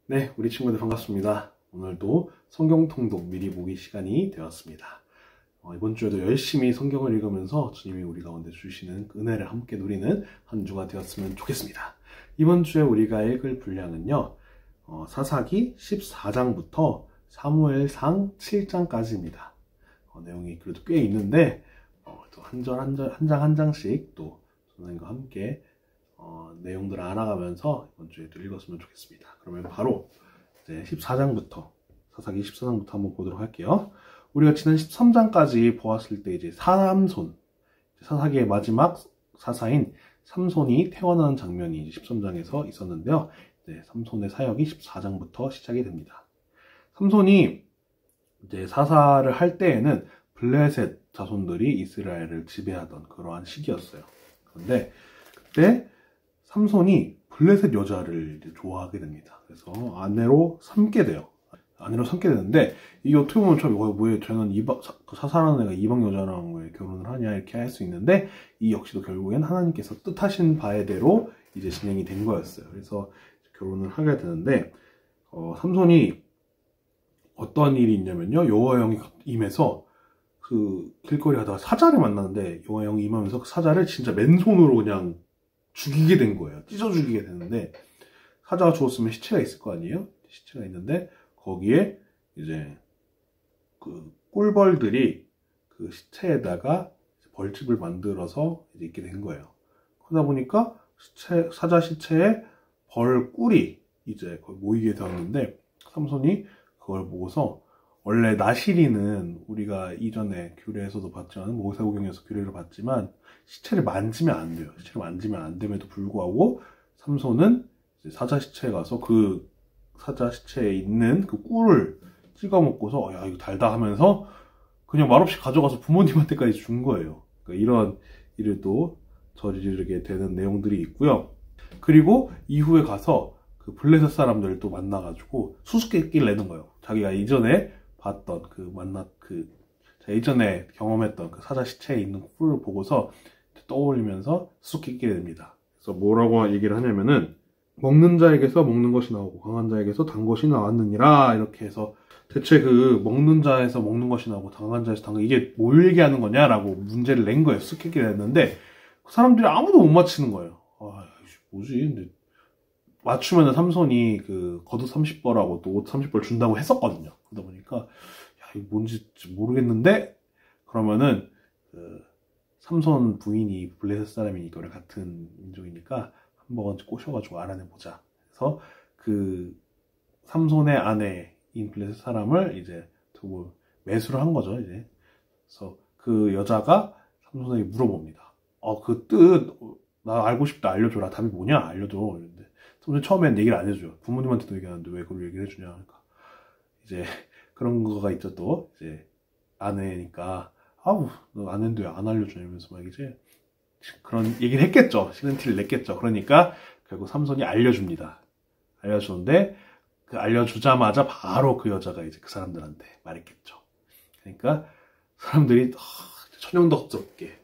네, 우리 친구들 반갑습니다. 오늘도 성경 통독 미리 보기 시간이 되었습니다. 이번 주에도 열심히 성경을 읽으면서 주님이 우리 가운데 주시는 은혜를 함께 누리는 한 주가 되었으면 좋겠습니다. 이번 주에 우리가 읽을 분량은요, 사사기 14장부터 사무엘상 7장까지입니다. 내용이 그래도 꽤 있는데, 또 한 장씩 또 선생님과 함께 내용들을 알아가면서 이번 주에도 읽었으면 좋겠습니다. 그러면 바로 이제 14장부터, 사사기 14장부터 한번 보도록 할게요. 우리가 지난 13장까지 보았을 때 이제 사사기의 마지막 사사인 삼손이 태어나는 장면이 이제 13장에서 있었는데요. 이제 삼손의 사역이 14장부터 시작이 됩니다. 삼손이 이제 사사를 할 때에는 블레셋 자손들이 이스라엘을 지배하던 그러한 시기였어요. 그런데 그때 삼손이 블레셋 여자를 이제 좋아하게 됩니다. 그래서 아내로 삼게 돼요. 아내로 삼게 되는데, 이게 어떻게 보면 왜 쟤는 사사라는 애가 이방 여자랑 왜 결혼을 하냐 이렇게 할 수 있는데, 이 역시도 결국엔 하나님께서 뜻하신 바에대로 이제 진행이 된 거였어요. 그래서 결혼을 하게 되는데, 삼손이 어떤 일이 있냐면요, 여호와 영이 임해서 그 길거리 하다가 사자를 만나는데, 여호와 영이 임하면서 그 사자를 진짜 맨손으로 그냥 죽이게 된 거예요. 찢어 죽이게 되는데, 사자가 죽었으면 시체가 있을 거 아니에요? 시체가 있는데 거기에 이제 그 꿀벌들이 그 시체에다가 벌집을 만들어서 이제 있게 된 거예요. 그러다 보니까 사자 시체에 벌 꿀이 이제 거의 모이게 되었는데, 삼손이 그걸 보고서, 원래 나시리는 우리가 이전에 규례에서도 봤지만, 모세오경에서 규례를 봤지만 시체를 만지면 안 돼요. 시체를 만지면 안 됨에도 불구하고 삼손은 사자 시체에 가서 그 사자 시체에 있는 그 꿀을 찍어 먹고서 야 이거 달다 하면서 그냥 말없이 가져가서 부모님한테까지 준 거예요. 그러니까 이런 일을 또 저지르게 되는 내용들이 있고요. 그리고 이후에 가서 그 블레셋 사람들을 또 만나가지고 수수께끼를 내는 거예요. 자기가 이전에 봤던 예전에 경험했던 그 사자 시체에 있는 꿀을 보고서 떠올리면서 수수께끼를 냅니다. 그래서 뭐라고 얘기를 하냐면은, 먹는 자에게서 먹는 것이 나오고 강한 자에게서 단 것이 나왔느니라, 이렇게 해서 대체 그 먹는 자에서 먹는 것이 나오고 강한 자에서 단 것, 이게 뭘 얘기하는 거냐라고 문제를 낸 거예요. 수수께끼를 냈는데 그 사람들이 아무도 못 맞히는 거예요. 뭐지? 근데 맞추면은 삼손이 그 겉옷 30벌하고 또 옷 30벌 준다고 했었거든요. 그러다 보니까 이거 뭔지 모르겠는데, 그러면은 그 삼손 부인이 블레셋 사람이니까 우리 같은 민족이니까 한번 꼬셔가지고 알아내보자. 그래서 그 삼손의 아내인 블레셋 사람을 이제 두고 매수를 한 거죠, 이제. 그래서 그 여자가 삼손에게 물어봅니다. 그 뜻, 나 알고 싶다, 알려줘라. 답이 뭐냐? 알려줘. 이랬는데 삼손이 처음엔 얘기를 안 해줘요. 부모님한테도 얘기하는데 왜 그걸 얘기를 해주냐. 그러니까 이제 그런 거가 있죠. 또 이제 아내니까 너 아내인데 왜 안 알려주냐면서 막 이제 그런 얘기를 했겠죠. 싫은 티를 냈겠죠. 그러니까 결국 삼손이 알려줍니다. 알려주는데 그 알려주자마자 바로 그 여자가 이제 그 사람들한테 말했겠죠. 그러니까 사람들이 천연덕스럽게,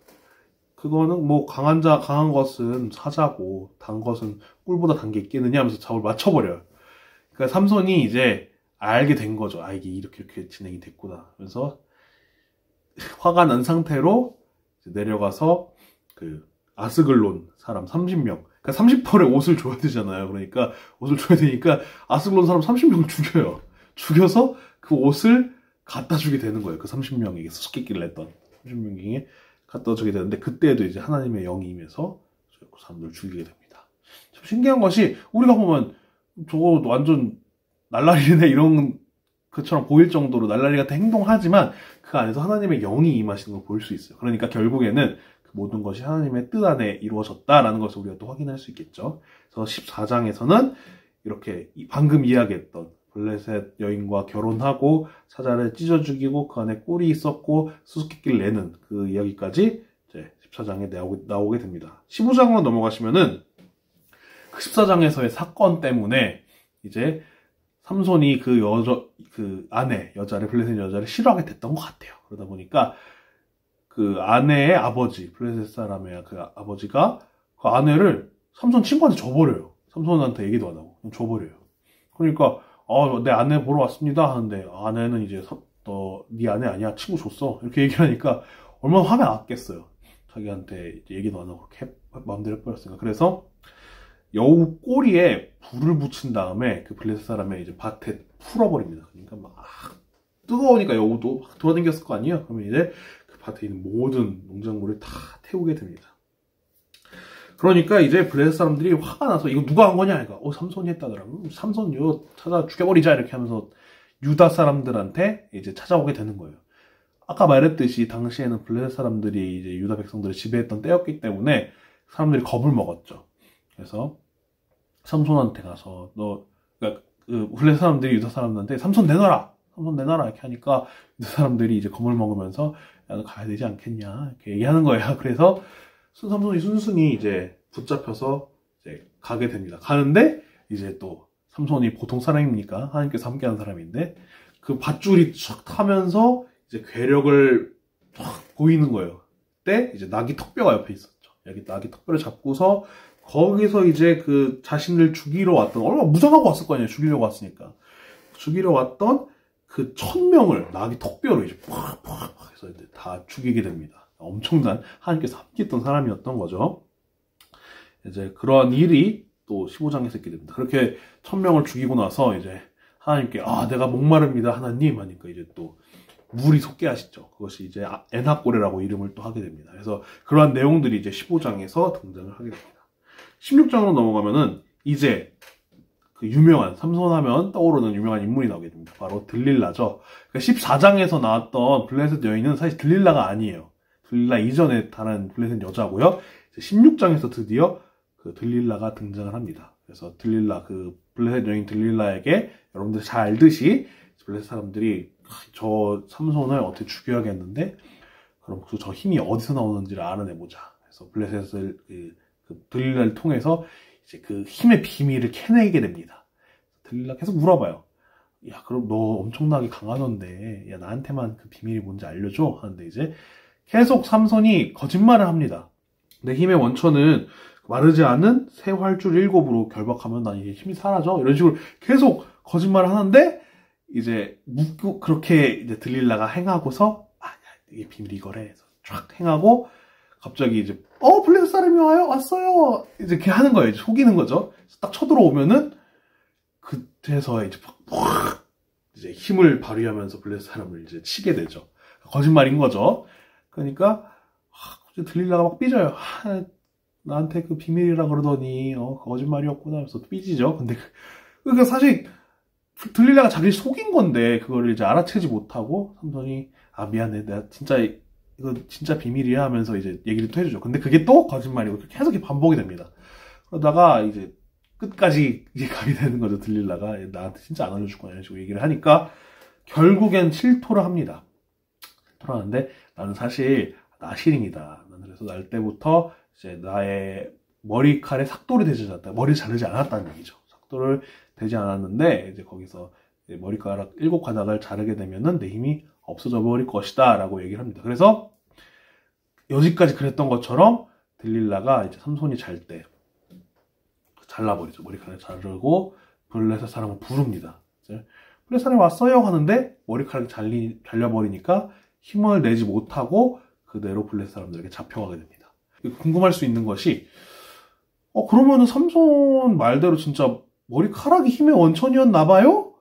그거는 뭐 강한 것은 사자고 단 것은 꿀보다 단 게 있겠느냐 하면서 잡을 맞춰버려요. 그러니까 삼손이 이제 알게 된 거죠. 이게 이렇게 진행이 됐구나. 그래서 화가 난 상태로 내려가서 그 아스글론 사람 30명, 그러니까 30벌의 옷을 줘야 되잖아요. 그러니까 옷을 줘야 되니까 아스글론 사람 30명을 죽여요. 죽여서 그 옷을 갖다 주게 되는 거예요. 그 30명에게 수수께끼를 냈던 30명에게 갖다 주게 되는데, 그때에도 이제 하나님의 영이 임해서 그 사람들을 죽이게 됩니다. 참 신기한 것이, 우리가 보면 저거 완전 날라리네 이런 것처럼 보일 정도로 날라리 같은 행동하지만 그 안에서 하나님의 영이 임하시는 걸 볼 수 있어요. 그러니까 결국에는 그 모든 것이 하나님의 뜻 안에 이루어졌다라는 것을 우리가 또 확인할 수 있겠죠. 그래서 14장에서는 이렇게 방금 이야기했던 블레셋 여인과 결혼하고 사자를 찢어 죽이고 그 안에 꿀이 있었고 수수께끼를 내는 그 이야기까지 이제 14장에 나오게 됩니다. 15장으로 넘어가시면은 그 14장에서의 사건 때문에 이제 삼손이 그 여자를, 블레셋 여자를 싫어하게 됐던 것 같아요. 그러다 보니까 그 아내의 아버지, 블레셋 사람의 그 아버지가 그 아내를 삼손 친구한테 줘버려요. 삼손한테 얘기도 안 하고 그냥 줘버려요. 그러니까 내 아내 보러 왔습니다 하는데 아내는 이제 너 네 아내 아니야 친구 줬어 이렇게 얘기하니까 얼마나 화가 났겠어요. 자기한테 이제 얘기도 안 하고 그렇게 마음대로 해버렸으니까. 그래서 여우 꼬리에 불을 붙인 다음에 그 블레셋 사람의 이제 밭에 풀어버립니다. 그러니까 막 뜨거우니까 여우도 막 돌아다녔을 거 아니에요. 그러면 이제 그 밭에 있는 모든 농작물을 다 태우게 됩니다. 그러니까 이제 블레셋 사람들이 화가 나서 이거 누가 한 거냐? 그러니까 삼손이 했다더라고. 삼손 이거 찾아 죽여버리자 이렇게 하면서 유다 사람들한테 이제 찾아오게 되는 거예요. 아까 말했듯이 당시에는 블레셋 사람들이 이제 유다 백성들을 지배했던 때였기 때문에 사람들이 겁을 먹었죠. 그래서 삼손한테 가서 그러니까 그 블레셋 사람들이 유다 사람들한테 삼손 내놔라 이렇게 하니까 유다 사람들이 이제 겁을 먹으면서 야, 너 가야 되지 않겠냐 이렇게 얘기하는 거예요. 그래서 삼손이 순순히 이제 붙잡혀서 이제 가게 됩니다. 가는데 이제 또 삼손이 보통 사람입니까? 하나님께서 함께하는 사람인데 그 밧줄이 쫙 타면서 이제 괴력을 쫙 보이는 거예요. 그때 이제 나귀 턱뼈가 옆에 있었죠. 여기 나귀 턱뼈를 잡고서 거기서 이제 그 자신을 죽이러 왔던 얼마나 무장하고 왔을 거 아니에요. 죽이려고 왔으니까 죽이러 왔던 그 1000명을 나귀 턱뼈로 이제 팍팍 해서 이제 다 죽이게 됩니다. 엄청난 하나님께서 함께했던 사람이었던 거죠. 이제 그러한 일이 또 15장에서 있게 됩니다. 그렇게 1000명을 죽이고 나서 이제 하나님께 내가 목마릅니다 하나님 하니까 이제 또 물이 솟게 하시죠. 그것이 이제 엔하꼬레라고 이름을 또 하게 됩니다. 그래서 그러한 내용들이 이제 15장에서 등장을 하게 됩니다. 16장으로 넘어가면은 이제 그 유명한 삼손하면 떠오르는 유명한 인물이 나오게 됩니다. 바로 들릴라죠. 그러니까 14장에서 나왔던 블레셋 여인은 사실 들릴라가 아니에요. 들릴라 이전에 다른 블레셋 여자고요. 16장에서 드디어 그 들릴라가 등장을 합니다. 그래서 들릴라 그 블레셋 여인 들릴라에게 여러분들 잘 알듯이 블레셋 사람들이 저 삼손을 어떻게 죽여야겠는데 그럼 저 힘이 어디서 나오는지를 알아내보자. 그래서 블레셋을 그 들릴라를 통해서 이제 그 힘의 비밀을 캐내게 됩니다. 들릴라 계속 물어봐요. 야, 그럼 너 엄청나게 강하던데, 야, 나한테만 그 비밀이 뭔지 알려줘? 하는데 이제 계속 삼손이 거짓말을 합니다. 내 힘의 원천은 마르지 않은 새 활줄 7으로 결박하면 난 이게 힘이 사라져. 이런 식으로 계속 거짓말을 하는데, 이제 묻고 그렇게 이제 들릴라가 행하고서, 야, 이게 비밀이 이거래. 해서 쫙 행하고, 갑자기 이제 블레셋 사람이 왔어요. 이제 이렇게 하는 거예요. 이제 속이는 거죠. 딱 쳐들어오면은 그때서 이제 팍 이제 힘을 발휘하면서 블레셋 사람을 이제 치게 되죠. 거짓말인 거죠. 그러니까 이제 들릴라가 막 삐져요. 나한테 그 비밀이라 그러더니 거짓말이었구나 하면서 삐지죠. 근데 그러니까 사실 들릴라가 자기를 속인 건데 그거를 이제 알아채지 못하고 삼손이 미안해. 내가 이거 진짜 비밀이야 하면서 이제 얘기를 또 해주죠. 근데 그게 또 거짓말이고 계속 반복이 됩니다. 그러다가 이제 끝까지 이제 가게 되는 거죠. 들릴라가 나한테 진짜 안 알려줄 거냐 이런 식으로 얘기를 하니까 결국엔 실토를 합니다. 실토를 하는데 나는 사실 나시린이다. 나는 그래서 날 때부터 이제 나의 머리칼에 삭도를 대지 않았다. 머리를 자르지 않았다는 얘기죠. 삭도를 대지 않았는데 이제 거기서 이제 머리카락 7가닥을 자르게 되면은 내 힘이 없어져 버릴 것이다 라고 얘기를 합니다. 그래서 여지까지 그랬던 것처럼 들릴라가 이제 삼손이 잘 때 잘라버리죠. 머리카락을 자르고 블레셋 사람을 부릅니다. 블레셋 사람이 왔어요 하는데 머리카락이 잘려버리니까 힘을 내지 못하고 그대로 블레셋 사람들에게 잡혀가게 됩니다. 궁금할 수 있는 것이 그러면은 삼손 말대로 진짜 머리카락이 힘의 원천이었나 봐요?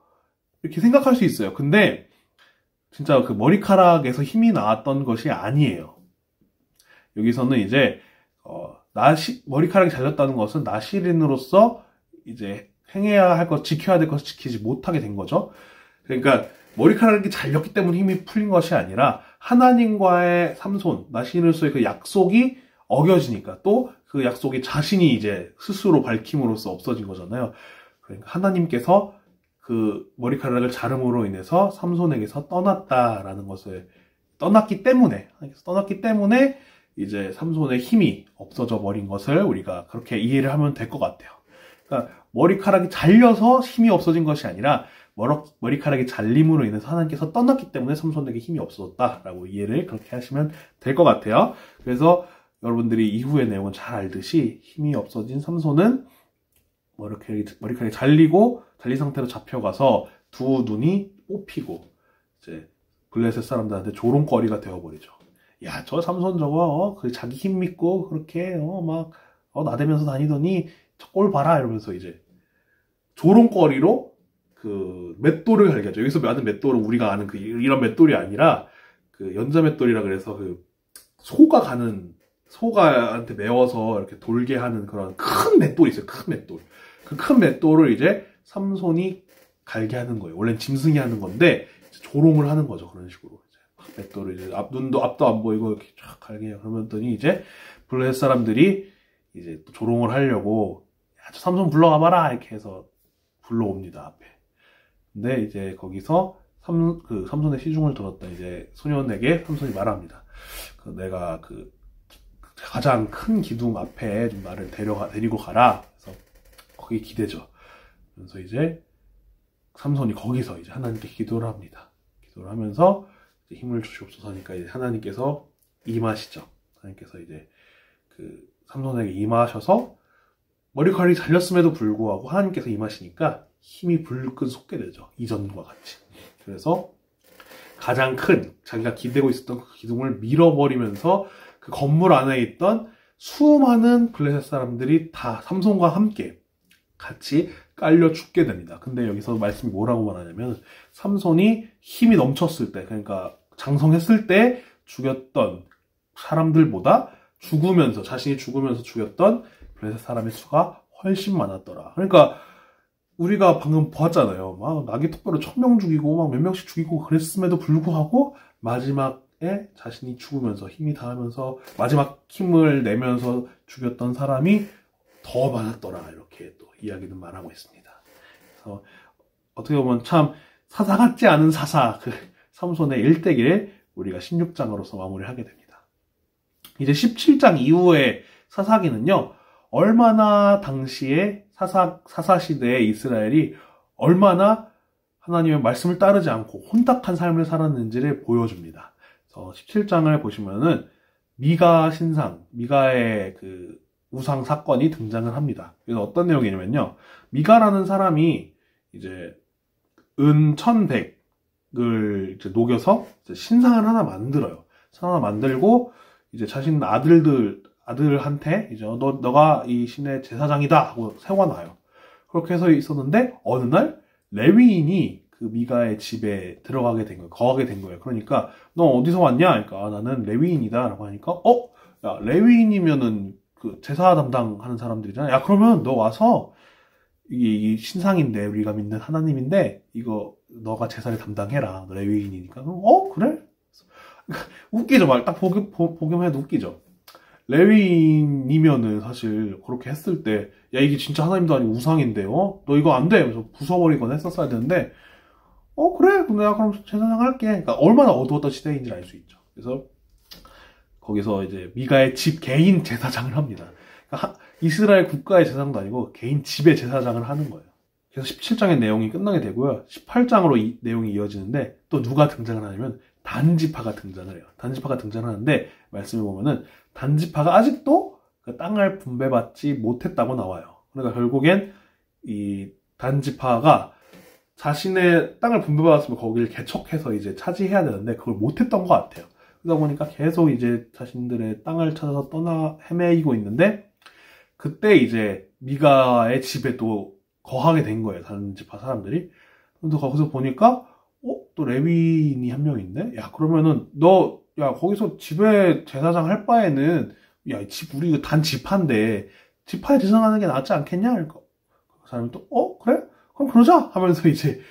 이렇게 생각할 수 있어요. 근데 진짜 그 머리카락에서 힘이 나왔던 것이 아니에요. 여기서는 이제 머리카락이 잘렸다는 것은 나시린으로서 이제 행해야 할 것, 지켜야 될 것을 지키지 못하게 된 거죠. 그러니까 머리카락이 잘렸기 때문에 힘이 풀린 것이 아니라 하나님과의 삼손, 나시린으로서의 그 약속이 어겨지니까 또 그 약속이 자신이 이제 스스로 밝힘으로써 없어진 거잖아요. 그러니까 하나님께서 그 머리카락을 자름으로 인해서 삼손에게서 떠났다라는 것을 떠났기 때문에 이제 삼손의 힘이 없어져 버린 것을 우리가 그렇게 이해를 하면 될 것 같아요. 그러니까 머리카락이 잘려서 힘이 없어진 것이 아니라 머리카락이 잘림으로 인해서 하나님께서 떠났기 때문에 삼손에게 힘이 없어졌다라고 이해를 그렇게 하시면 될 것 같아요. 그래서 여러분들이 이후의 내용은 잘 알듯이 힘이 없어진 삼손은 머리카락이 잘린 상태로 잡혀가서 두 눈이 뽑히고 이제 블레셋 사람들한테 조롱거리가 되어버리죠. 야, 저 삼손 저거 그 자기 힘 믿고 그렇게 나대면서 다니더니 저 꼴 봐라 이러면서 이제 조롱거리로 그 맷돌을 갈겨죠. 여기서 말하는 맷돌은 우리가 아는 그 이런 맷돌이 아니라 그 연자 맷돌이라 그래서 그 소가한테 메워서 이렇게 돌게 하는 그런 큰 맷돌이 있어요. 큰 맷돌. 그 큰 맷돌을 이제 삼손이 갈게 하는 거예요. 원래는 짐승이 하는 건데 조롱을 하는 거죠. 그런 식으로 이제 맷돌을 이제 앞도 안 보이고 이렇게 쫙 갈게 해요. 그러더니 이제 블레셋 사람들이 이제 또 조롱을 하려고 야, 저 삼손 불러와봐라 이렇게 해서 불러옵니다 앞에. 근데 이제 거기서 삼손의 시중을 들었던 이제 소년에게 삼손이 말합니다. 내가 가장 큰 기둥 앞에 좀 나를 데리고 가라. 그래서 거기 기대죠. 그래서 이제 삼손이 거기서 이제 하나님께 기도를 합니다. 기도를 하면서 이제 힘을 주시옵소서 하니까 이제 하나님께서 임하시죠. 하나님께서 이제 그 삼손에게 임하셔서 머리카락이 잘렸음에도 불구하고 하나님께서 임하시니까 힘이 불끈 솟게 되죠. 이전과 같이. 그래서 가장 큰 자기가 기대고 있었던 그 기둥을 밀어버리면서 그 건물 안에 있던 수많은 블레셋 사람들이 다 삼손과 함께 같이 깔려 죽게 됩니다. 근데 여기서 말씀이 뭐라고 말하냐면 삼손이 힘이 넘쳤을 때, 그러니까 장성했을 때 죽였던 사람들보다 자신이 죽으면서 죽였던 블레셋 사람의 수가 훨씬 많았더라. 그러니까 우리가 방금 보았잖아요. 막 나귀 턱뼈로 1000명 죽이고 막 몇 명씩 죽이고 그랬음에도 불구하고 마지막에 자신이 죽으면서 힘이 닿으면서 마지막 힘을 내면서 죽였던 사람이 더 많았더라. 이렇게 또 이야기는 말하고 있습니다. 그래서 어떻게 보면 참 사사 같지 않은 그 삼손의 일대기를 우리가 16장으로서 마무리를 하게 됩니다. 이제 17장 이후의 사사기는요. 얼마나 당시에 사사 시대의 이스라엘이 얼마나 하나님의 말씀을 따르지 않고 혼탁한 삶을 살았는지를 보여줍니다. 그래서 17장을 보시면은 미가의 그 우상 사건이 등장을 합니다. 그래서 어떤 내용이냐면요. 미가라는 사람이 이제 은 1100을 이제 녹여서 이제 신상을 하나 만들어요. 하나 만들고 이제 자신 아들한테 이제 너가 이 신의 제사장이다 하고 세워놔요. 그렇게 해서 있었는데 어느 날 레위인이 그 미가의 집에 들어가게 된 거예요. 거하게 된 거예요. 그러니까 너 어디서 왔냐? 그러니까 나는 레위인이다 라고 하니까 야 레위인이면은 그 제사 담당하는 사람들이잖아. 야 그러면 너 와서 이 신상인데 우리가 믿는 하나님인데 이거 너가 제사를 담당해라. 너 레위인이니까. 그래? 웃기죠. 막 딱 보기만 해도 웃기죠. 레위인이면은 사실 그렇게 했을 때 야 이게 진짜 하나님도 아니고 우상인데 너 이거 안 돼. 그래서 부숴버리거나 했었어야 되는데 그래 내가 그럼 제사장 할게. 그러니까 얼마나 어두웠던 시대인지 알 수 있죠. 그래서 거기서 이제 미가의 집 개인 제사장을 합니다. 그러니까 이스라엘 국가의 제사장도 아니고 개인 집의 제사장을 하는 거예요. 그래서 17장의 내용이 끝나게 되고요. 18장으로 이 내용이 이어지는데 또 누가 등장을 하냐면 단지파가 등장을 해요. 단지파가 등장하는데 말씀해 보면은 단지파가 아직도 그 땅을 분배받지 못했다고 나와요. 그러니까 결국엔 이 단지파가 자신의 땅을 분배받았으면 거기를 개척해서 이제 차지해야 되는데 그걸 못했던 것 같아요. 그러다 보니까 계속 이제 자신들의 땅을 찾아서 헤매이고 있는데 그때 이제 미가의 집에 또 거하게 된 거예요. 단지파 사람들이. 근데 거기서 보니까 또 레위인이 한 명 있네? 야, 그러면은, 거기서 집에 제사장 할 바에는, 야, 우리 단지파인데, 지파에 제사장하는 게 낫지 않겠냐? 그러니까, 그 사람이 또, 그래? 그럼 그러자! 하면서 이제,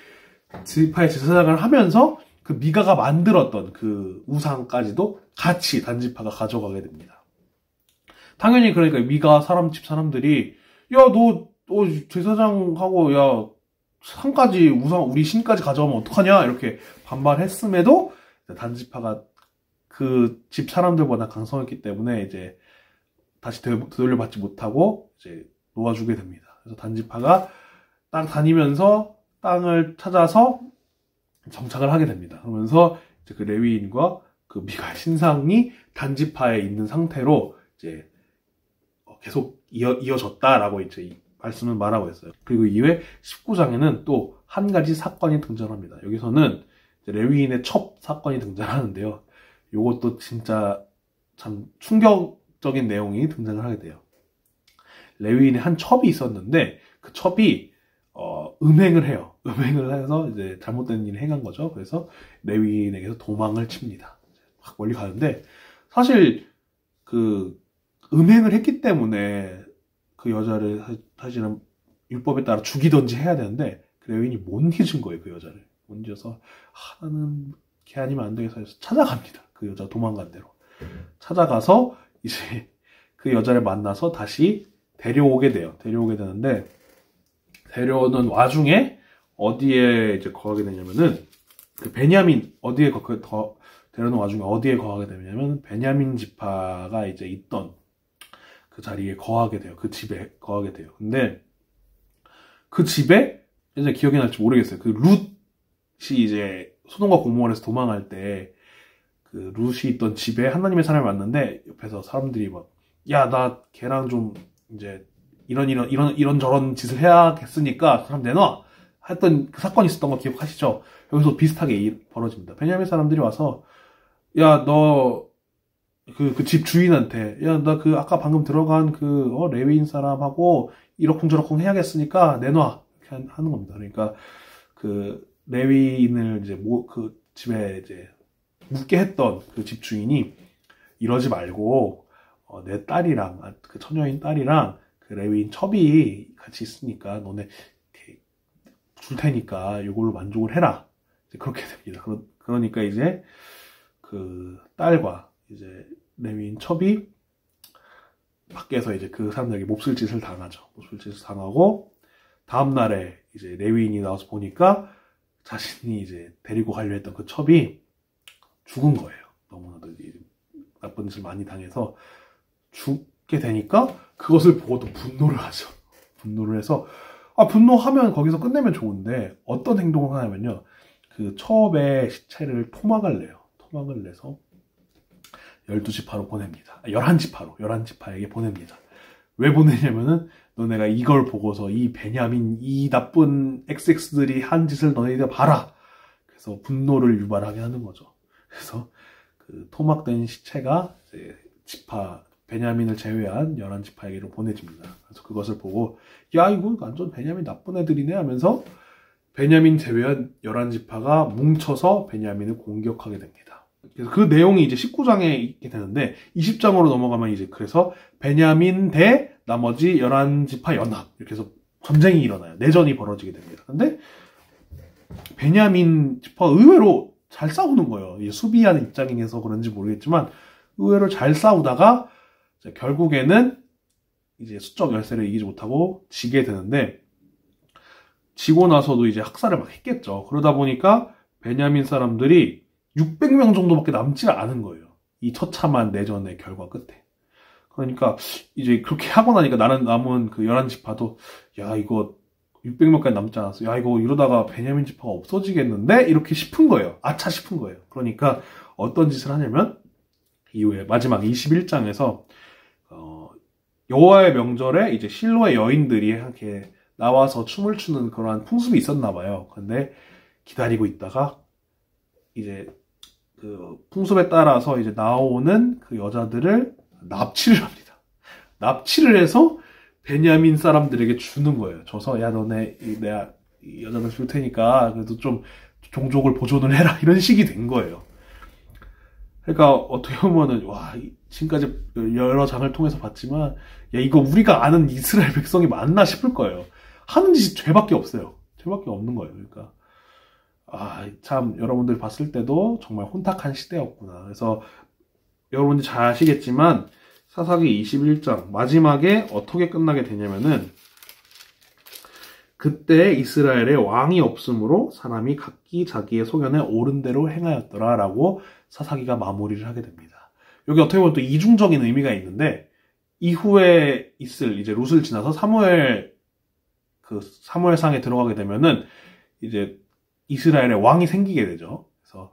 지파에 제사장을 하면서, 그 미가가 만들었던 그 우상까지도 같이 단지파가 가져가게 됩니다. 당연히 그러니까 미가 집 사람들이, 야, 너 제사장하고, 야, 상까지 우리 신까지 가져가면 어떡하냐 이렇게 반발했음에도 단지파가 그 집 사람들보다 강성했기 때문에 이제 다시 되돌려받지 못하고 이제 놓아주게 됩니다. 그래서 단지파가 땅 다니면서 땅을 찾아서 정착을 하게 됩니다. 그러면서 이제 그 레위인과 그 미가 신상이 단지파에 있는 상태로 이제 계속 이어졌다라고 이제 말씀을 말하고 있어요. 그리고 이후에 19장에는 또 한 가지 사건이 등장합니다. 여기서는 레위인의 첩 사건이 등장하는데요. 이것도 진짜 참 충격적인 내용이 등장을 하게 돼요. 레위인의 한 첩이 있었는데 그 첩이 음행을 해요. 음행을 해서 이제 잘못된 일을 행한 거죠. 그래서 레위인에게서 도망을 칩니다. 확 멀리 가는데 사실 그 음행을 했기 때문에 그 여자를 사실은 율법에 따라 죽이든지 해야 되는데 그 레위인이 못 잊은 거예요. 그 여자를 못 잊어서 나는 걔 아니면 안 되겠어 해서 찾아갑니다. 그 여자 도망간 대로 찾아가서 이제 그 여자를 만나서 다시 데려오게 돼요. 데려오게 되는데 데려오는 와중에 어디에 이제 거하게 되냐면은 그 베냐민 어디에 데려오는 와중에 어디에 거하게 되냐면 베냐민 지파가 이제 있던 그 자리에 거하게 돼요. 그 집에 거하게 돼요. 근데 그 집에 이제 기억이 날지 모르겠어요. 그 룻이 이제 소돔과 고모라에서 도망할 때 그 룻이 있던 집에 하나님의 사람을 만났는데 옆에서 사람들이 막 야, 나 걔랑 좀 이제 이런 저런 짓을 해야겠으니까 사람 내놔 했던 그 사건이 있었던 거 기억하시죠? 여기서 비슷하게 벌어집니다. 베냐민 사람들이 와서 야, 너 그 집 주인한테 야, 나 그 아까 방금 들어간 레위인 사람하고 이러쿵저러쿵 해야겠으니까 내놔 이렇게 하는 겁니다. 그러니까 그 레위인을 이제 그 집에 이제 묵게 했던 그 집 주인이 이러지 말고 내 딸이랑 그 처녀인 딸이랑 그 레위인 첩이 같이 있으니까 너네 줄 테니까 이걸로 만족을 해라. 이제 그렇게 됩니다. 그러니까 이제 그 딸과 이제 레위인 첩이 밖에서 이제 그 사람들에게 몹쓸 짓을 당하죠. 몹쓸 짓을 당하고 다음 날에 이제 레위인이 나와서 보니까 자신이 이제 데리고 가려 했던 그 첩이 죽은 거예요. 너무나도 나쁜 짓을 많이 당해서 죽게 되니까 그것을 보고 또 분노를 하죠. 분노를 해서 분노하면 거기서 끝내면 좋은데 어떤 행동을 하냐면요. 그 첩의 시체를 토막을 내요. 토막을 내서 12지파로 보냅니다. 11지파에게 보냅니다. 왜 보내냐면은 너네가 이걸 보고서 이 베냐민 이 나쁜 XX들이 한 짓을 너네가 봐라. 그래서 분노를 유발하게 하는 거죠. 그래서 그 토막된 시체가 이제 베냐민을 제외한 11지파에게로 보내집니다. 그래서 그것을 보고 야, 이거 완전 베냐민 나쁜 애들이네 하면서 베냐민 제외한 11지파가 뭉쳐서 베냐민을 공격하게 됩니다. 그래서 그 내용이 이제 19장에 있게 되는데 20장으로 넘어가면 이제 그래서 베냐민 대 나머지 11지파 연합 이렇게 해서 전쟁이 일어나요. 내전이 벌어지게 됩니다. 근데 베냐민 지파가 의외로 잘 싸우는 거예요. 이제 수비하는 입장에서 그런지 모르겠지만 의외로 잘 싸우다가 결국에는 이제 수적 열세를 이기지 못하고 지게 되는데 지고 나서도 이제 학살을 막 했겠죠. 그러다 보니까 베냐민 사람들이 600명 정도밖에 남지 않은 거예요. 이 처참한 내전의 결과 끝에. 그러니까 이제 그렇게 하고 나니까 남은 그 11지파도 야, 이거 600명까지 남지 않았어. 야, 이거 이러다가 베냐민 지파가 없어지겠는데? 이렇게 싶은 거예요. 아차 싶은 거예요. 그러니까 어떤 짓을 하냐면 이후에 마지막 21장에서 여호와의 명절에 이제 실로의 여인들이 이렇게 나와서 춤을 추는 그러한 풍습이 있었나 봐요. 근데 기다리고 있다가 이제 그 풍습에 따라서 이제 나오는 그 여자들을 납치를 합니다. 납치를 해서 베냐민 사람들에게 주는 거예요. 줘서 야, 너네 내가 이 여자들 줄 테니까 그래도 좀 종족을 보존을 해라 이런 식이 된 거예요. 그러니까 어떻게 보면은 와, 지금까지 여러 장을 통해서 봤지만 야, 이거 우리가 아는 이스라엘 백성이 맞나 싶을 거예요. 하는 짓이 죄밖에 없어요. 죄밖에 없는 거예요. 그러니까 참 여러분들 봤을 때도 정말 혼탁한 시대였구나. 그래서 여러분들 잘 아시겠지만 사사기 21장 마지막에 어떻게 끝나게 되냐면은 그때 이스라엘에 왕이 없으므로 사람이 각기 자기의 소견에 옳은 대로 행하였더라 라고 사사기가 마무리를 하게 됩니다. 여기 어떻게 보면 또 이중적인 의미가 있는데 이후에 있을 이제 룻을 지나서 사무엘상에 들어가게 되면은 이제 이스라엘에 왕이 생기게 되죠. 그래서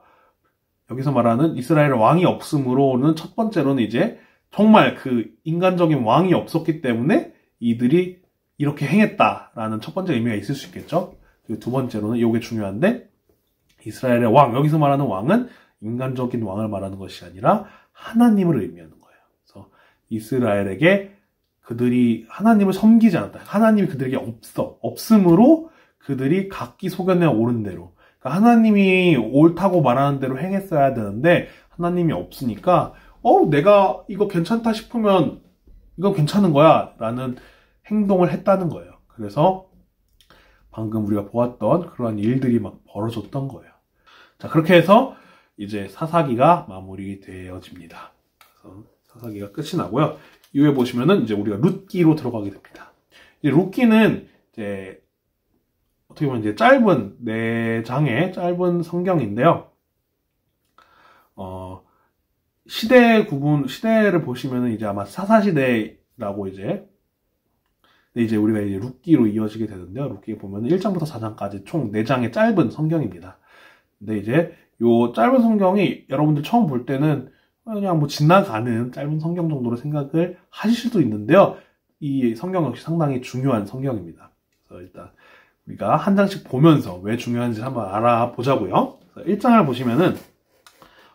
여기서 말하는 이스라엘에 왕이 없으므로는 첫 번째로는 이제 정말 그 인간적인 왕이 없었기 때문에 이들이 이렇게 행했다라는 첫 번째 의미가 있을 수 있겠죠. 그리고 두 번째로는 이게 중요한데 이스라엘의 왕, 여기서 말하는 왕은 인간적인 왕을 말하는 것이 아니라 하나님을 의미하는 거예요. 그래서 이스라엘에게 그들이 하나님을 섬기지 않았다. 하나님이 그들에게 없음으로 그들이 각기 소견에 오른 대로. 그러니까 하나님이 옳다고 말하는 대로 행했어야 되는데 하나님이 없으니까 내가 이거 괜찮다 싶으면 이거 괜찮은 거야 라는 행동을 했다는 거예요. 그래서 방금 우리가 보았던 그러한 일들이 막 벌어졌던 거예요. 자, 그렇게 해서 이제 사사기가 마무리되어집니다. 그래서 사사기가 끝이 나고요. 이후에 보시면은 이제 우리가 룻기로 들어가게 됩니다. 이제 룻기는 이제 어떻게 보면 이제 짧은 4장의 짧은 성경인데요. 시대를 보시면은 이제 아마 사사시대라고 이제 우리가 이제 룻기로 이어지게 되는데요. 룻기에 보면은 1장부터 4장까지 총 4장의 짧은 성경입니다. 근데 이제 요 짧은 성경이 여러분들 처음 볼 때는 그냥 뭐 지나가는 짧은 성경 정도로 생각을 하실 수도 있는데요. 이 성경 역시 상당히 중요한 성경입니다. 그래서 일단 우리가 한 장씩 보면서 왜 중요한지 한번 알아보자고요. 1장을 보시면은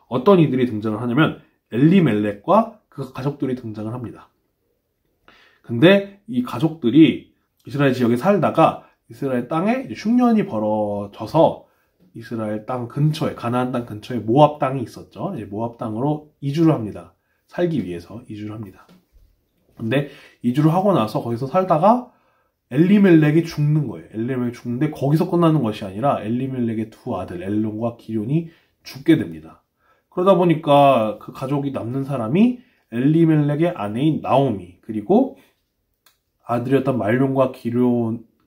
어떤 이들이 등장을 하냐면 엘리멜렉과 그 가족들이 등장을 합니다. 근데 이 가족들이 이스라엘 지역에 살다가 이스라엘 땅에 흉년이 벌어져서 이스라엘 땅 근처에, 가나안 땅 근처에 모압 땅이 있었죠. 모압 땅으로 이주를 합니다. 살기 위해서 이주를 합니다. 근데 이주를 하고 나서 거기서 살다가 엘리멜렉이 죽는 거예요. 엘리멜렉이 죽는데 거기서 끝나는 것이 아니라 엘리멜렉의 두 아들 엘론과 기럯이 죽게 됩니다. 그러다 보니까 그 가족이 남는 사람이 엘리멜렉의 아내인 나오미, 그리고 아들이었던 말론과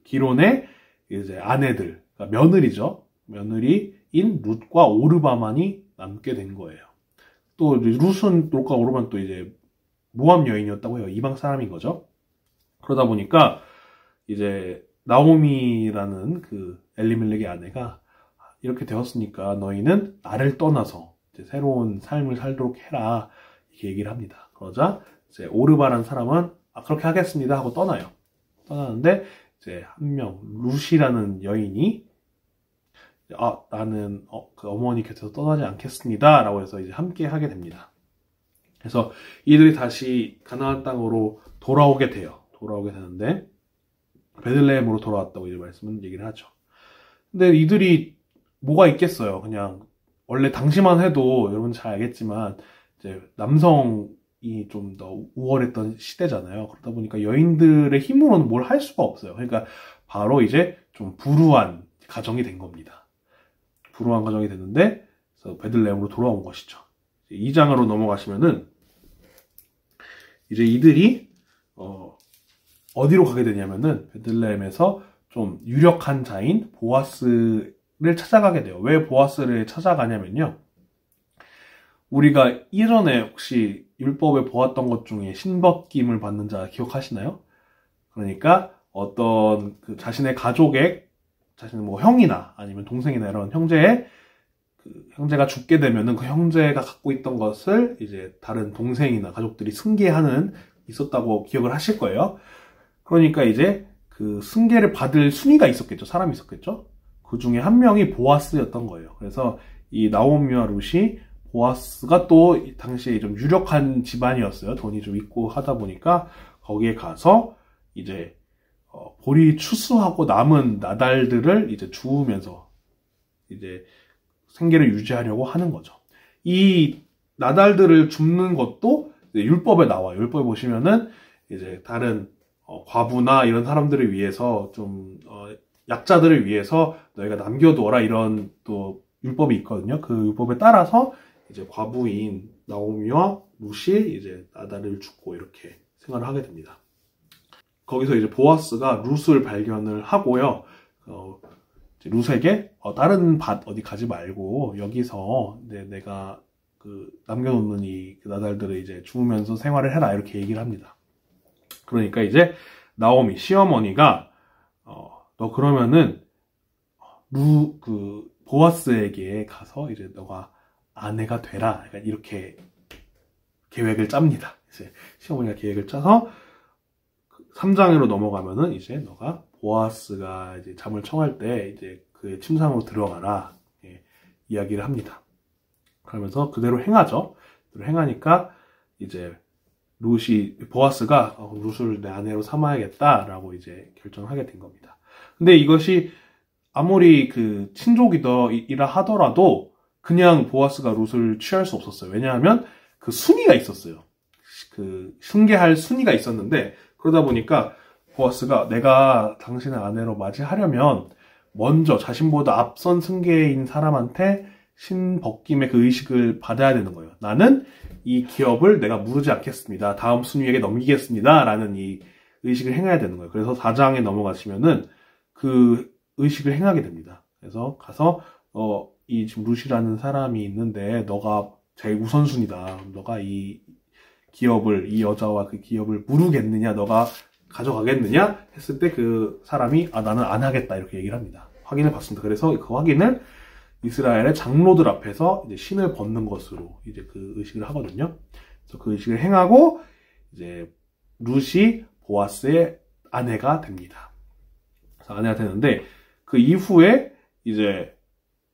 기론의 이제 아내들, 그러니까 며느리죠. 며느리인 룻과 오르바만이 남게 된 거예요. 또 룻과 오르바만 또 이제 모압 여인이었다고 해요. 이방 사람인 거죠. 그러다 보니까 이제 나오미라는 그 엘리멜렉의 아내가 이렇게 되었으니까 너희는 나를 떠나서 이제 새로운 삶을 살도록 해라, 이렇게 얘기를 합니다. 그러자 이제 오르바라는 사람은 그렇게 하겠습니다 하고 떠나요. 떠나는데 이제 한 명 룻이라는 여인이 나는 그 어머니 곁에서 떠나지 않겠습니다 라고 해서 이제 함께 하게 됩니다. 그래서 이들이 다시 가나안 땅으로 돌아오게 되는데 베들레헴으로 돌아왔다고 이제 얘기를 하죠. 근데 이들이 뭐가 있겠어요. 그냥 원래 당시만 해도 여러분 잘 알겠지만 이제 남성이 좀 더 우월했던 시대잖아요. 그러다 보니까 여인들의 힘으로는 뭘 할 수가 없어요. 그러니까 바로 이제 좀 불우한 가정이 된 겁니다. 불우한 가정이 됐는데 그래서 베들레헴으로 돌아온 것이죠. 2장으로 넘어가시면은 이제 이들이 어디로 가게 되냐면은 베들레헴에서 좀 유력한 자인 보아스를 찾아가게 돼요. 왜 보아스를 찾아가냐면요. 우리가 이전에 혹시 율법에 보았던 것 중에 신벗김을 받는 자 기억하시나요? 그러니까 어떤 그 자신의 가족의 자신의 뭐 형이나 아니면 동생이나 이런 형제가 죽게 되면은 그 형제가 갖고 있던 것을 이제 다른 동생이나 가족들이 승계하는 있었다고 기억을 하실 거예요. 그러니까 이제 그 승계를 받을 순위가 있었겠죠. 사람이 있었겠죠. 그 중에 한 명이 보아스였던 거예요. 그래서 이 나오미와 룻이 보아스가 또 당시에 좀 유력한 집안이었어요. 돈이 좀 있고 하다 보니까 거기에 가서 이제 보리 추수하고 남은 나달들을 이제 주우면서 이제 생계를 유지하려고 하는 거죠. 이 나달들을 줍는 것도 율법에 나와요. 율법에 보시면은 이제 다른 과부나 이런 사람들을 위해서 좀 약자들을 위해서 너희가 남겨두어라 이런 또 율법이 있거든요. 그 율법에 따라서 이제 과부인 나오미와 룻이 이제 나달을 줍고 이렇게 생활을 하게 됩니다. 거기서 이제 보아스가 룻을 발견을 하고요. 룻에게 다른 밭 어디 가지 말고 여기서 내가 그 남겨놓는 이 나달들을 이제 주우면서 생활을 해라 이렇게 얘기를 합니다. 그러니까 이제 나오미 시어머니가 너 그러면은 보아스에게 가서 이제 너가 아내가 되라 약간 이렇게 계획을 짭니다. 이제 시어머니가 계획을 짜서 3장으로 넘어가면은 이제 너가 보아스가 이제 잠을 청할 때 이제 그의 침상으로 들어가라. 예, 이야기를 합니다. 그러면서 그대로 행하죠. 그대로 행하니까 이제 보아스가 룻을 내 아내로 삼아야겠다라고 이제 결정을 하게 된 겁니다. 근데 이것이 아무리 그 친족이라 하더라도 그냥 보아스가 룻을 취할 수 없었어요. 왜냐하면 그 순위가 있었어요. 그 승계할 순위가 있었는데 그러다 보니까 보아스가 내가 당신의 아내로 맞이하려면 먼저 자신보다 앞선 승계인 사람한테 신벗김의 그 의식을 받아야 되는 거예요. 나는 이 기업을 내가 무르지 않겠습니다. 다음 순위에게 넘기겠습니다. 라는 이 의식을 행해야 되는 거예요. 그래서 4장에 넘어가시면은 그 의식을 행하게 됩니다. 그래서 가서 이 지금 룻이라는 사람이 있는데 너가 제일 우선순위다. 너가 이 여자와 그 기업을 무르겠느냐, 너가 가져가겠느냐 했을 때 그 사람이 나는 안 하겠다 이렇게 얘기를 합니다. 확인을 받습니다. 그래서 그 확인을 이스라엘의 장로들 앞에서 이제 신을 벗는 것으로 이제 그 의식을 하거든요. 그래서 그 의식을 행하고 이제 룻이 보아스의 아내가 됩니다. 그래서 아내가 되는데 그 이후에 이제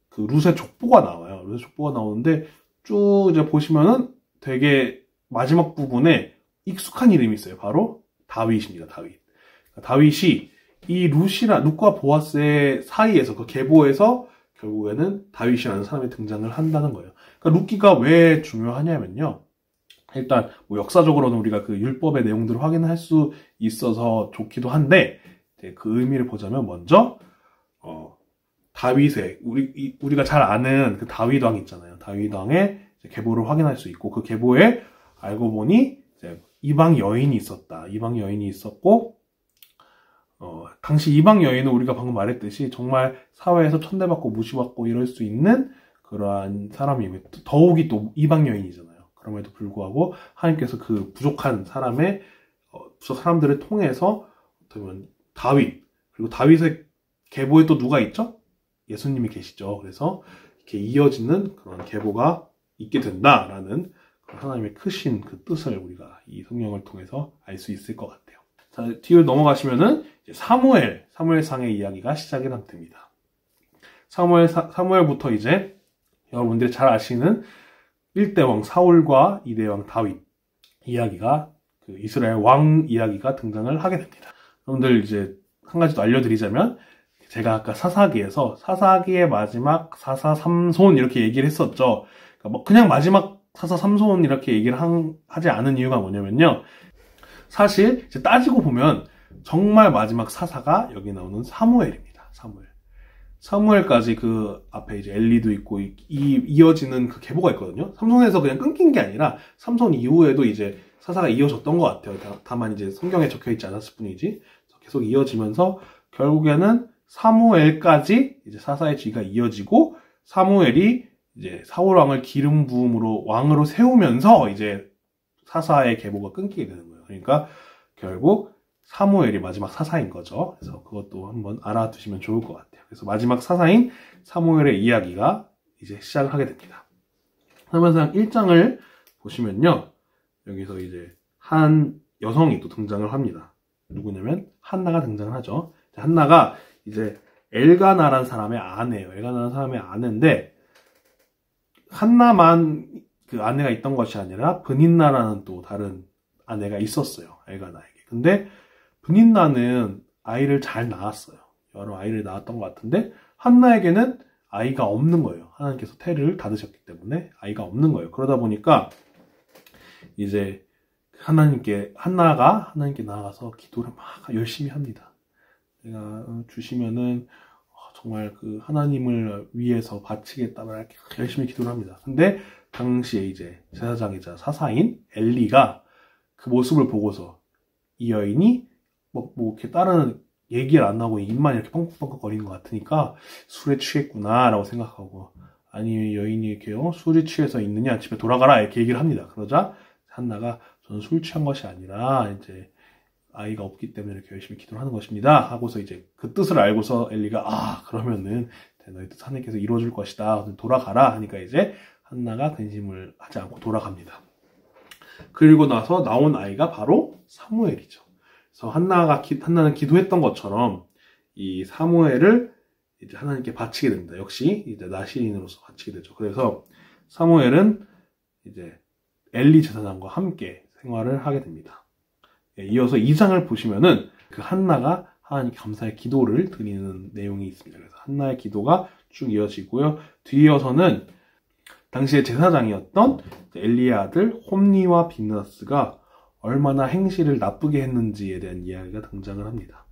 그 룻의 족보가 나와요. 룻의 족보가 나오는데 쭉 이제 보시면은 되게 마지막 부분에 익숙한 이름이 있어요. 바로 다윗입니다. 다윗. 다윗이 이 룻과 보아스의 사이에서 그 계보에서 결국에는 다윗이라는 사람이 등장을 한다는 거예요. 그러니까 룻기가 왜 중요하냐면요. 일단 뭐 역사적으로는 우리가 그 율법의 내용들을 확인할 수 있어서 좋기도 한데 그 의미를 보자면 먼저 다윗의 우리가 잘 아는 그 다윗 왕 있잖아요. 다윗 왕의 계보를 확인할 수 있고 그 계보에 알고 보니 이제 이방 여인이 있었다. 이방 여인이 있었고 당시 이방 여인은 우리가 방금 말했듯이 정말 사회에서 천대받고 무시받고 이럴 수 있는 그러한 사람이고 더욱이 또 이방 여인이잖아요. 그럼에도 불구하고 하나님께서 그 부족한 사람들을 통해서 어떻게 보면 다윗 그리고 다윗의 계보에 또 누가 있죠? 예수님이 계시죠. 그래서 이렇게 이어지는 그런 계보가 있게 된다라는 하나님의 크신 그 뜻을 우리가 이 성경을 통해서 알 수 있을 것 같아요. 자, 뒤로 넘어가시면은 이제 사무엘상의 이야기가 시작이 됩니다. 사무엘부터 이제 여러분들이 잘 아시는 1대 왕 사울과 2대 왕 다윗 이야기가 그 이스라엘 왕 이야기가 등장을 하게 됩니다. 여러분들 이제 한 가지 더 알려드리자면 제가 아까 사사기의 마지막 사사삼손 이렇게 얘기를 했었죠. 그러니까 뭐 그냥 마지막 사사삼손 이렇게 얘기를 하지 않은 이유가 뭐냐면요. 사실 이제 따지고 보면 정말 마지막 사사가 여기 나오는 사무엘입니다. 사무엘까지 그 앞에 이제 엘리도 있고 이어지는 그 계보가 있거든요. 삼손에서 그냥 끊긴 게 아니라 삼손 이후에도 이제 사사가 이어졌던 것 같아요. 다만 이제 성경에 적혀 있지 않았을 뿐이지 계속 이어지면서 결국에는 사무엘까지 이제 사사의 지가 이어지고 사무엘이 이제 사울 왕을 기름 부음으로 왕으로 세우면서 이제 사사의 계보가 끊기게 되는 거예요. 그러니까 결국 사무엘이 마지막 사사인 거죠. 그래서 그것도 한번 알아두시면 좋을 것 같아요. 그래서 마지막 사사인 사무엘의 이야기가 이제 시작을 하게 됩니다. 사무엘상 1장을 보시면요. 여기서 이제 한 여성이 또 등장을 합니다. 누구냐면 한나가 등장을 하죠. 한나가 이제 엘가나라는 사람의 아내예요. 엘가나라는 사람의 아내인데 한나만 그 아내가 있던 것이 아니라 브닌나라는 또 다른 아내가 있었어요. 엘가나에게. 근데 브닌나는 아이를 잘 낳았어요. 여러 아이를 낳았던 것 같은데 한나에게는 아이가 없는 거예요. 하나님께서 태를 닫으셨기 때문에 아이가 없는 거예요. 그러다 보니까 이제 한나가 하나님께 나아가서 기도를 막 열심히 합니다. 내가 주시면은 정말 그 하나님을 위해서 바치겠다 이렇게 열심히 기도를 합니다. 근데 당시에 이제 제사장이자 사사인 엘리가 그 모습을 보고서 이 여인이 뭐 이렇게 다른 얘기를 안 하고 입만 이렇게 뻥뻥뻥 거리는 것 같으니까 술에 취했구나라고 생각하고 아니 여인이 이렇게 술에 취해서 있느냐 집에 돌아가라 이렇게 얘기를 합니다. 그러자 한나가 저는 술 취한 것이 아니라 이제 아이가 없기 때문에 이렇게 열심히 기도를 하는 것입니다. 하고서 이제 그 뜻을 알고서 엘리가 그러면은 너희 뜻 하나님께서 이루어줄 것이다. 돌아가라 하니까 이제 한나가 근심을 하지 않고 돌아갑니다. 그리고 나서 나온 아이가 바로 사무엘이죠. 그래서 한나는 기도했던 것처럼 이 사무엘을 이제 하나님께 바치게 됩니다. 역시 이제 나시린으로서 바치게 되죠. 그래서 사무엘은 이제 엘리 제사장과 함께 생활을 하게 됩니다. 이어서 2장을 보시면은 그 한나가 하나님께 감사의 기도를 드리는 내용이 있습니다. 그래서 한나의 기도가 쭉 이어지고요. 뒤이어서는 당시에 제사장이었던 엘리의 아들 홈니와 비느하스가 얼마나 행실을 나쁘게 했는지에 대한 이야기가 등장을 합니다.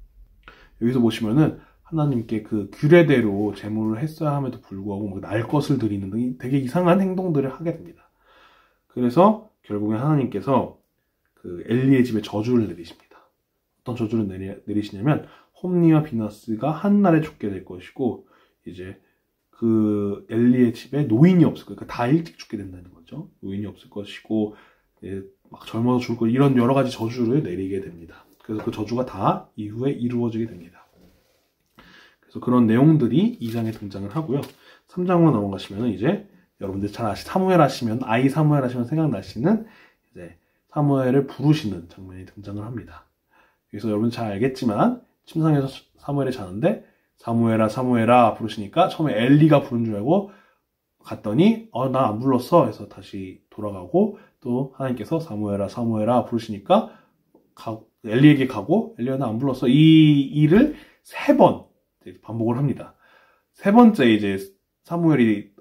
여기서 보시면은 하나님께 그 규례대로 제물을 했어야 함에도 불구하고 날 것을 드리는 등 되게 이상한 행동들을 하게 됩니다. 그래서 결국에 하나님께서 그 엘리의 집에 저주를 내리십니다. 어떤 저주를 내리시냐면 홈니와 비느하스가 한 날에 죽게 될 것이고 이제 그 엘리의 집에 노인이 없을 거예요. 그러니까 다 일찍 죽게 된다는 거죠. 노인이 없을 것이고 막 젊어서 죽을 거 이런 여러 가지 저주를 내리게 됩니다. 그래서 그 저주가 다 이후에 이루어지게 됩니다. 그래서 그런 내용들이 2장에 등장을 하고요. 3장으로 넘어가시면 이제 여러분들 잘 사무엘 하시면 사무엘 하시면 생각나시는 이제 사무엘을 부르시는 장면이 등장을 합니다. 그래서 여러분 잘 알겠지만 침상에서 사무엘이 자는데 사무엘아 사무엘아 부르시니까 처음에 엘리가 부른 줄 알고 갔더니 나 안 불렀어 해서 다시 돌아가고 또 하나님께서 사무엘아 사무엘아 부르시니까 엘리에게 가고 엘리가 나 안 불렀어 이 일을 3번 반복을 합니다. 3번째 이제 사무엘이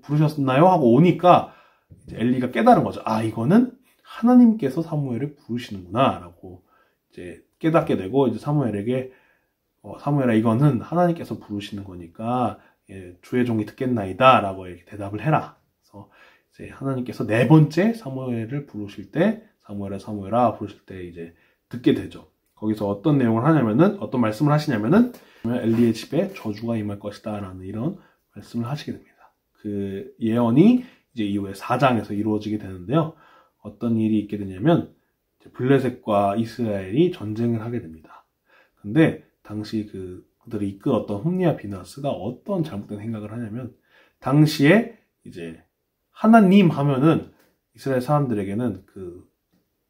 부르셨나요? 하고 오니까 이제 엘리가 깨달은 거죠. 이거는 하나님께서 사무엘을 부르시는구나 라고 이제 깨닫게 되고 이제 사무엘에게 사무엘아 이거는 하나님께서 부르시는 거니까 주의 종이 듣겠나이다 라고 이렇게 대답을 해라. 그래서 이제 하나님께서 4번째 사무엘을 부르실 때 사무엘아 사무엘아 부르실 때 이제 듣게 되죠. 거기서 어떤 내용을 하냐면은 어떤 말씀을 하시냐면은 엘리의 집에 저주가 임할 것이다 라는 이런 말씀을 하시게 됩니다. 그 예언이 이제 이후에 4장에서 이루어지게 되는데요. 어떤 일이 있게 되냐면 블레셋과 이스라엘이 전쟁을 하게 됩니다. 근데 당시 그들이 이끌었던 홈니와 비느하스가 어떤 잘못된 생각을 하냐면 당시에 이제 하나님 하면은 이스라엘 사람들에게는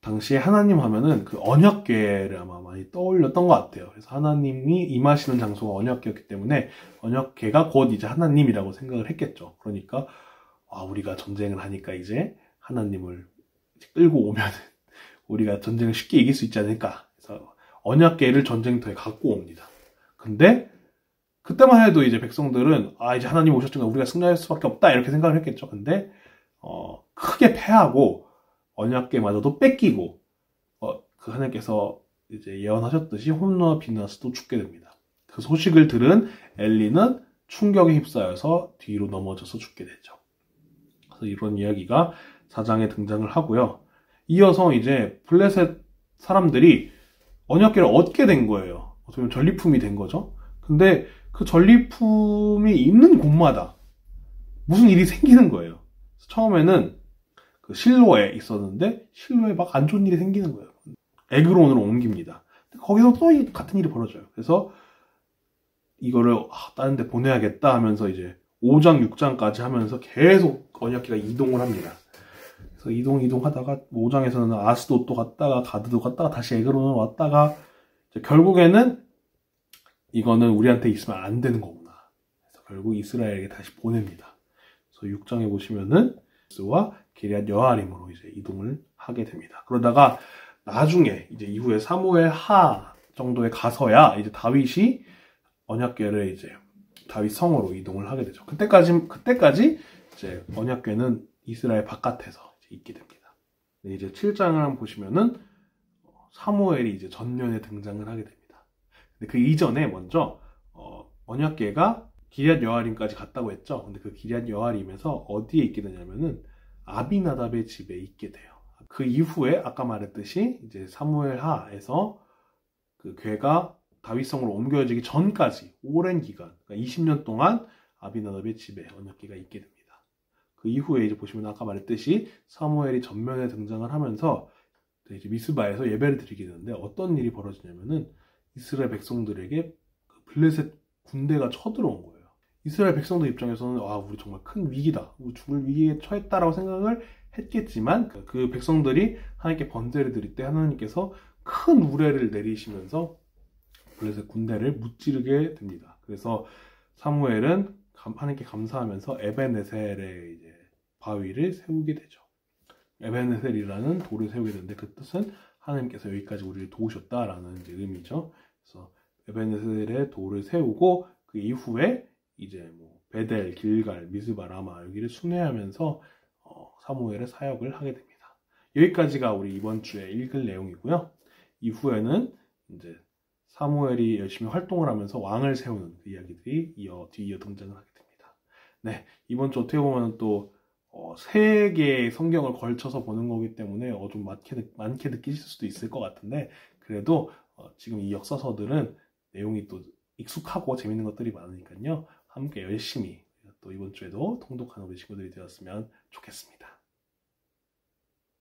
당시에 하나님 하면은 그 언약궤를 아마 많이 떠올렸던 것 같아요. 그래서 하나님이 임하시는 장소가 언약궤였기 때문에 언약궤가 곧 이제 하나님이라고 생각을 했겠죠. 그러니까 우리가 전쟁을 하니까 이제 하나님을 끌고 오면 우리가 전쟁을 쉽게 이길 수 있지 않을까. 그래서 언약궤를 전쟁터에 갖고 옵니다. 근데 그때만 해도 이제 백성들은 이제 하나님 오셨으니까 우리가 승리할 수밖에 없다 이렇게 생각을 했겠죠. 근데 크게 패하고 언약궤마저도 뺏기고 그 하나님께서 이제 예언하셨듯이 홈니와 비느하스도 죽게 됩니다. 그 소식을 들은 엘리는 충격에 휩싸여서 뒤로 넘어져서 죽게 되죠. 그래서 이런 이야기가 4장에 등장을 하고요. 이어서 이제 블레셋 사람들이 언약궤를 얻게 된 거예요. 어떻게 보면 전리품이 된 거죠. 근데 그 전리품이 있는 곳마다 무슨 일이 생기는 거예요. 처음에는 그 실로에 있었는데 실로에 막 안 좋은 일이 생기는 거예요. 에그론으로 옮깁니다. 거기서 또 같은 일이 벌어져요. 그래서 이거를 다른 데 보내야겠다 하면서 이제 5장, 6장까지 하면서 계속 언약궤가 이동을 합니다. 그래서 이동하다가 5장에서는 아스돗도 갔다가 가드도 갔다가 다시 에그론으로 왔다가 결국에는 이거는 우리한테 있으면 안 되는 거구나. 그래서 결국 이스라엘에게 다시 보냅니다. 그래서 6장에 보시면은 스와 기럇 여아림으로 이제 이동을 하게 됩니다. 그러다가 나중에 이제 이후에 사무엘 하 정도에 가서야 이제 다윗이 언약궤를 이제 다윗 성으로 이동을 하게 되죠. 그때까지 이제 언약궤는 이스라엘 바깥에서 이제 있게 됩니다. 이제 7장을 한번 보시면은 사무엘이 이제 전면에 등장을 하게 됩니다. 근데 그 이전에 먼저 언약궤가 기럇 여아림까지 갔다고 했죠. 근데 그 기럇 여아림에서 어디에 있게 되냐면은 아비나답의 집에 있게 돼요. 그 이후에 아까 말했듯이 이제 사무엘 하에서 그 궤가 다윗성으로 옮겨지기 전까지 오랜 기간, 그러니까 20년 동안 아비나답의 집에 언약궤가 있게 됩니다. 그 이후에 이제 보시면 아까 말했듯이 사무엘이 전면에 등장을 하면서 이제 미스바에서 예배를 드리게 되는데 어떤 일이 벌어지냐면은 이스라엘 백성들에게 그 블레셋 군대가 쳐들어온 거예요. 이스라엘 백성들 입장에서는 우리 정말 큰 위기다, 우리 죽을 위기에 처했다라고 생각을 했겠지만 그 백성들이 하나님께 번제를 드릴 때 하나님께서 큰 우레를 내리시면서 블레셋 군대를 무찌르게 됩니다. 그래서 사무엘은 하나님께 감사하면서 에벤에셀의 이제 바위를 세우게 되죠. 에벤에셀이라는 돌을 세우게 되는데 그 뜻은 하나님께서 여기까지 우리를 도우셨다라는 이제 의미죠. 그래서 에벤에셀의 돌을 세우고 그 이후에 이제 뭐 베델, 길갈, 미스바, 라마 여기를 순회하면서 사무엘의 사역을 하게 됩니다. 여기까지가 우리 이번 주에 읽을 내용이고요. 이후에는 이제 사무엘이 열심히 활동을 하면서 왕을 세우는 그 이야기들이 뒤이어 등장을 하게 됩니다. 네, 이번 주 어떻게 보면 또 세 개의 성경을 걸쳐서 보는 거기 때문에 좀 많게 느끼실 수도 있을 것 같은데 그래도 지금 이 역사서들은 내용이 또 익숙하고 재밌는 것들이 많으니까요. 함께 열심히 또 이번 주에도 통독하는 우리 친구들이 되었으면 좋겠습니다.